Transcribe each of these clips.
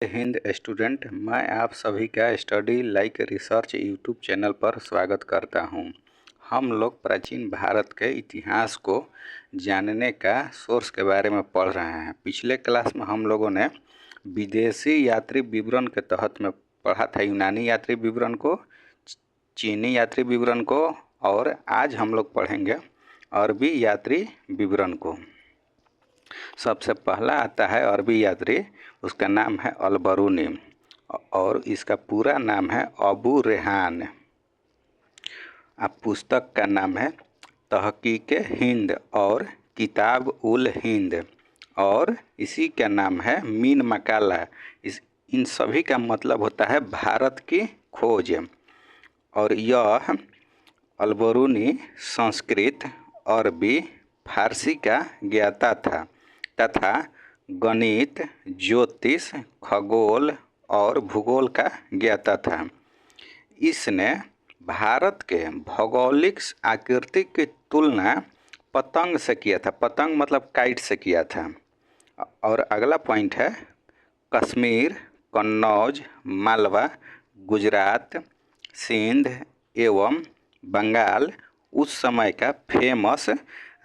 Hind student, मैं आप सभी का study like research YouTube channel पर स्वागत करता हूं। हम लोग प्राचीन भारत के इतिहास को जानने का सोर्स के बारे में पढ़ रहे हैं। पिछले क्लास में हम लोगों ने विदेशी यात्री विवरण के तहत में पढ़ा था यूनानी यात्री विवरण को, चीनी यात्री विवरण को, और आज हम लोग पढ़ेंगे अरबी यात्री विवरण को। सबसे पहला आता है अरबी यात्री, उसका नाम है अल-बरूनी और इसका पूरा नाम है अबू रेहान। अब पुस्तक का नाम है तहकीके हिंद और किताब उल हिंद और इसी का नाम है मीन मकाला। इन सभी का मतलब होता है भारत की खोज। और यह अल-बरूनी संस्कृत, अरबी, फारसी का ज्ञाता था तथा गणित, ज्योतिष, खगोल और भूगोल का ज्ञाता था। इसने भारत के भौगोलिक आकृति की तुलना पतंग से किया था। पतंग मतलब काइट से किया था। और अगला पॉइंट है कश्मीर, कन्नौज, मालवा, गुजरात, सिंध एवं बंगाल उस समय का फेमस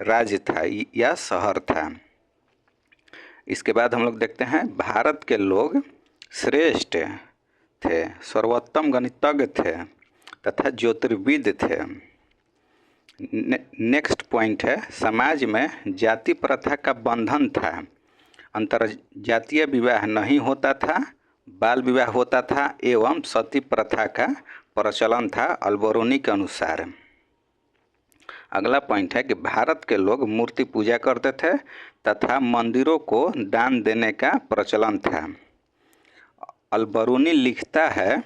राज्य था या शहर था। इसके बाद हम लोग देखते हैं भारत के लोग श्रेष्ठ थे, सर्वोत्तम गणितज्ञ थे तथा ज्योतिर्विद थे। नेक्स्ट पॉइंट है समाज में जाति प्रथा का बंधन था। अंतरजातीय विवाह नहीं होता था, बाल विवाह होता था एवं सती प्रथा का प्रचलन था अल-बरूनी के अनुसार। अगला पॉइंट है कि भारत के लोग मूर्ति पूजा करते थे तथा मंदिरों को दान देने का प्रचलन था। अल-बरूनी लिखता है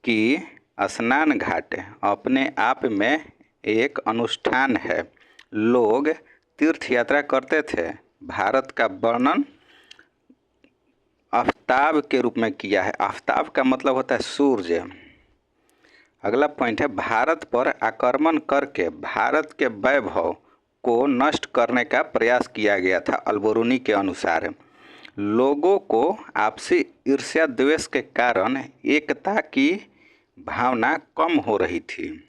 कि स्नान घाट अपने आप में एक अनुष्ठान है। लोग तीर्थ यात्रा करते थे। भारत का वर्णन आफताब के रूप में किया है। आफताब का मतलब होता है सूर्य। अगला पॉइंट है भारत पर आक्रमण करके भारत के वैभव को नष्ट करने का प्रयास किया गया था। अल-बरूनी के अनुसार लोगों को आपसी ईर्ष्या द्वेष के कारण एकता की भावना कम हो रही थी।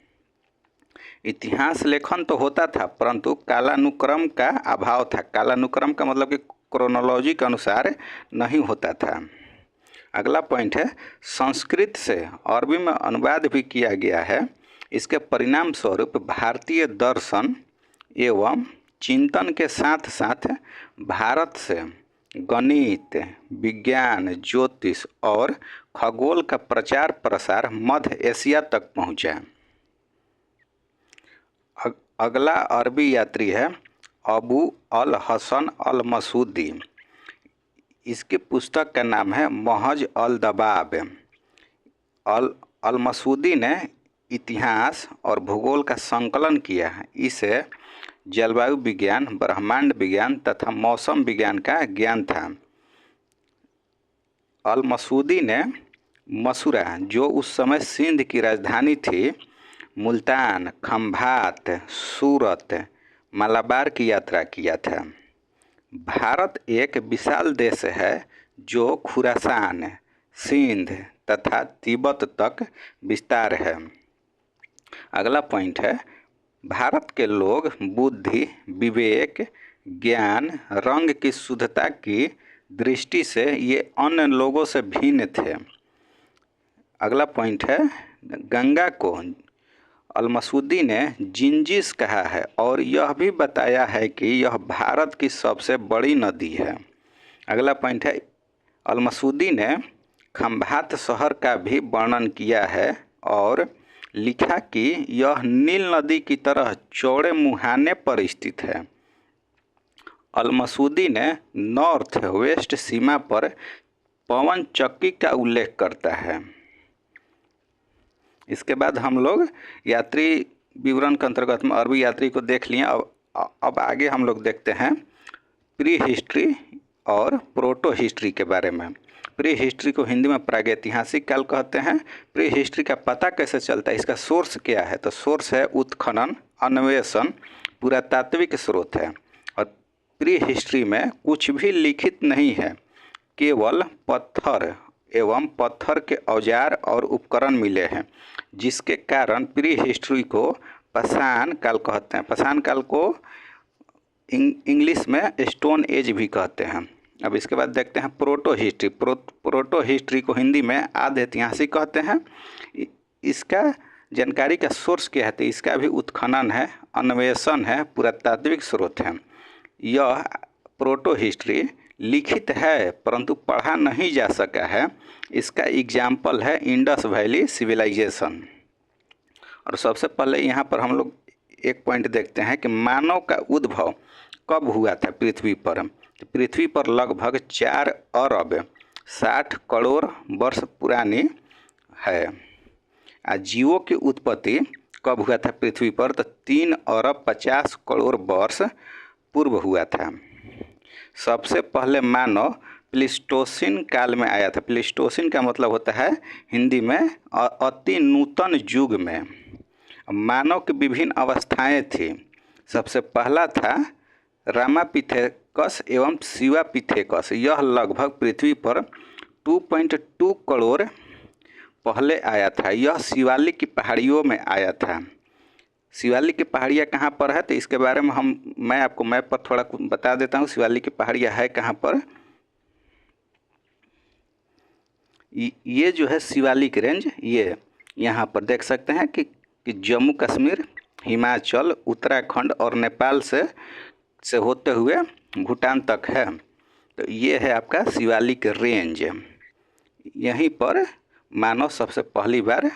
इतिहास लेखन तो होता था परंतु कालानुक्रम का अभाव था। कालानुक्रम का मतलब कि क्रोनोलॉजी के अनुसार नहीं होता था। अगला पॉइंट है संस्कृत से अरबी में अनुवाद भी किया गया है। इसके परिणाम स्वरूप भारतीय दर्शन एवं चिंतन के साथ साथ भारत से गणित, विज्ञान, ज्योतिष और खगोल का प्रचार प्रसार मध्य एशिया तक पहुंचा। अगला अरबी यात्री है अबू अल हसन अल मसूदी। इसकी पुस्तक का नाम है महज अल दबाब। अल मसूदी ने इतिहास और भूगोल का संकलन किया है। इसे जलवायु विज्ञान, ब्रह्मांड विज्ञान तथा मौसम विज्ञान का ज्ञान था। अल मसूदी ने मसूरा, जो उस समय सिंध की राजधानी थी, मुल्तान, खंभात, सूरत, मलाबार की यात्रा किया था। भारत एक विशाल देश है जो खुरासान, सिंध तथा तिब्बत तक विस्तार है। अगला पॉइंट है भारत के लोग बुद्धि, विवेक, ज्ञान, रंग की शुद्धता की दृष्टि से ये अन्य लोगों से भिन्न थे। अगला पॉइंट है गंगा को अल-मसूदी ने जिंजिस कहा है और यह भी बताया है कि यह भारत की सबसे बड़ी नदी है। अगला पॉइंट है अल-मसूदी ने खंभात शहर का भी वर्णन किया है और लिखा कि यह नील नदी की तरह चौड़े मुहाने पर स्थित है। अल-मसूदी ने नॉर्थ वेस्ट सीमा पर पवन चक्की का उल्लेख करता है। इसके बाद हम लोग यात्री विवरण के अंतर्गत में अरबी यात्री को देख लिए। अब आगे हम लोग देखते हैं प्री हिस्ट्री और प्रोटो हिस्ट्री के बारे में। प्री हिस्ट्री को हिंदी में प्रागैतिहासिक काल कहते हैं। प्री हिस्ट्री का पता कैसे चलता है, इसका सोर्स क्या है, तो सोर्स है उत्खनन, अन्वेषण, पुरातात्विक स्रोत है। और प्री हिस्ट्री में कुछ भी लिखित नहीं है, केवल पत्थर एवं पत्थर के औजार और उपकरण मिले हैं, जिसके कारण प्री हिस्ट्री को पाषाण काल कहते हैं। पाषाण काल को इंग्लिश में स्टोन एज भी कहते हैं। अब इसके बाद देखते हैं प्रोटो हिस्ट्री। प्रोटो हिस्ट्री को हिंदी में आद्य ऐतिहासिक कहते हैं। इसका जानकारी का सोर्स क्या है, तो इसका भी उत्खनन है, अन्वेषण है, पुरातात्विक स्रोत है। यह प्रोटो हिस्ट्री लिखित है परंतु पढ़ा नहीं जा सका है। इसका एग्जाम्पल है इंडस वैली सिविलाइजेशन। और सबसे पहले यहाँ पर हम लोग एक पॉइंट देखते हैं कि मानव का उद्भव कब हुआ था पृथ्वी पर। तो पृथ्वी पर लगभग 4 अरब 60 करोड़ वर्ष पुरानी है। जीवों की उत्पत्ति कब हुआ था पृथ्वी पर, तो 3 अरब 50 करोड़ वर्ष पूर्व हुआ था। सबसे पहले मानव प्लीस्टोसिन काल में आया था। प्लीस्टोसिन का मतलब होता है हिंदी में अति नूतन युग में। मानव की विभिन्न अवस्थाएं थी। सबसे पहला था रामापिथेकस एवं शिवापिथेकस। यह लगभग पृथ्वी पर 2.2 करोड़ पहले आया था। यह शिवालिक की पहाड़ियों में आया था। शिवालिक की पहाड़ियाँ कहाँ पर है, तो इसके बारे में मैं आपको मैप पर थोड़ा बता देता हूँ। शिवालिक की पहाड़ियाँ है कहाँ पर, ये जो है शिवालिक रेंज, ये यहाँ पर देख सकते हैं कि जम्मू कश्मीर, हिमाचल, उत्तराखंड और नेपाल से होते हुए भूटान तक है। तो ये है आपका शिवालिक रेंज। यहीं पर मानव सबसे पहली बार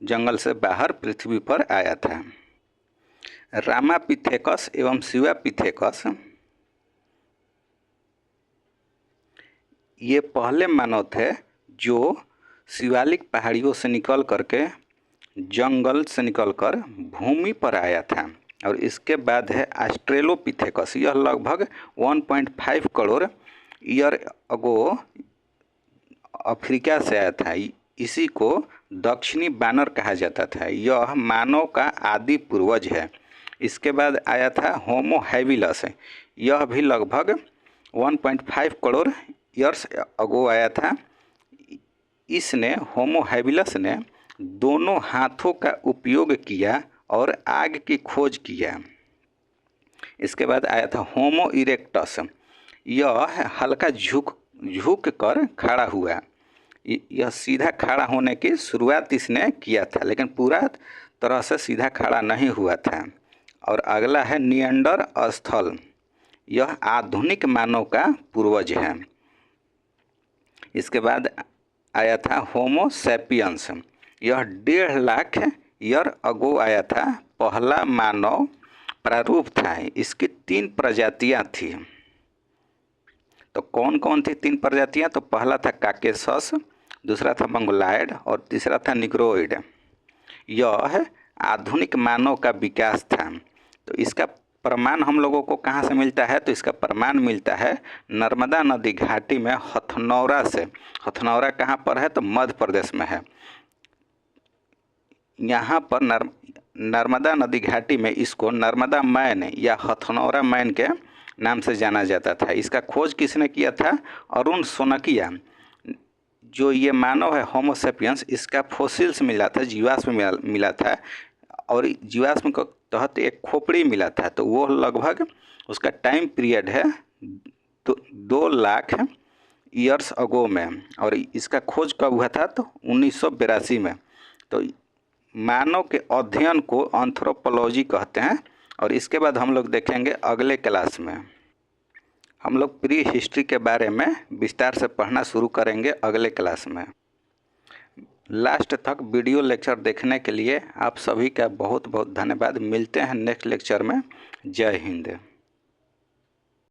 जंगल से बाहर पृथ्वी पर आया था। रामापिथेकस एवं शिवापिथेकस ये पहले मानव थे जो शिवालिक पहाड़ियों से निकल करके, जंगल से निकलकर भूमि पर आया था। और इसके बाद है ऑस्ट्रेलोपिथेकस। यह लगभग 1.5 करोड़ ईयर अगो अफ्रीका से आया था। इसी को दक्षिणी बानर कहा जाता था। यह मानव का आदि पूर्वज है। इसके बाद आया था होमो हैबिलस। यह भी लगभग 1.5 करोड़ ईयर्स अगो आया था। इसने होमो हैबिलस ने दोनों हाथों का उपयोग किया और आग की खोज किया। इसके बाद आया था होमो इरेक्टस। यह हल्का झुक कर खड़ा हुआ। यह सीधा खड़ा होने की शुरुआत इसने किया था, लेकिन पूरा तरह से सीधा खड़ा नहीं हुआ था। और अगला है निएंडरस्थल। यह आधुनिक मानव का पूर्वज है। इसके बाद आया था होमो सैपियंस। यह 1.5 लाख ईयर अगो आया था। पहला मानव प्रारूप था। इसकी 3 प्रजातियां थी। तो कौन कौन थी 3 प्रजातियां, तो पहला था काकेसस, दूसरा था मंगोलायड और तीसरा था निग्रोइड। यह आधुनिक मानव का विकास था। तो इसका प्रमाण हम लोगों को कहाँ से मिलता है, तो इसका प्रमाण मिलता है नर्मदा नदी घाटी में हथनौरा से। हथनौरा कहाँ पर है, तो मध्य प्रदेश में है। यहाँ पर नर्मदा नदी घाटी में इसको नर्मदा मैन या हथनौरा मैन के नाम से जाना जाता था। इसका खोज किसने किया था, अरुण सोनकिया। जो ये मानव है होमो सैपियंस, इसका फोसिल्स मिला था, जीवाश्म मिला था। और जीवाश्म के तहत एक खोपड़ी मिला था। तो वो लगभग उसका टाइम पीरियड है 2 लाख ईयर्स अगो में। और इसका खोज कब हुआ था, तो 1982 में। तो मानव के अध्ययन को एंथ्रोपोलॉजी कहते हैं। और इसके बाद हम लोग देखेंगे अगले क्लास में हम लोग प्री हिस्ट्री के बारे में विस्तार से पढ़ना शुरू करेंगे अगले क्लास में। लास्ट तक वीडियो लेक्चर देखने के लिए आप सभी का बहुत बहुत धन्यवाद। मिलते हैं नेक्स्ट लेक्चर में। जय हिंद।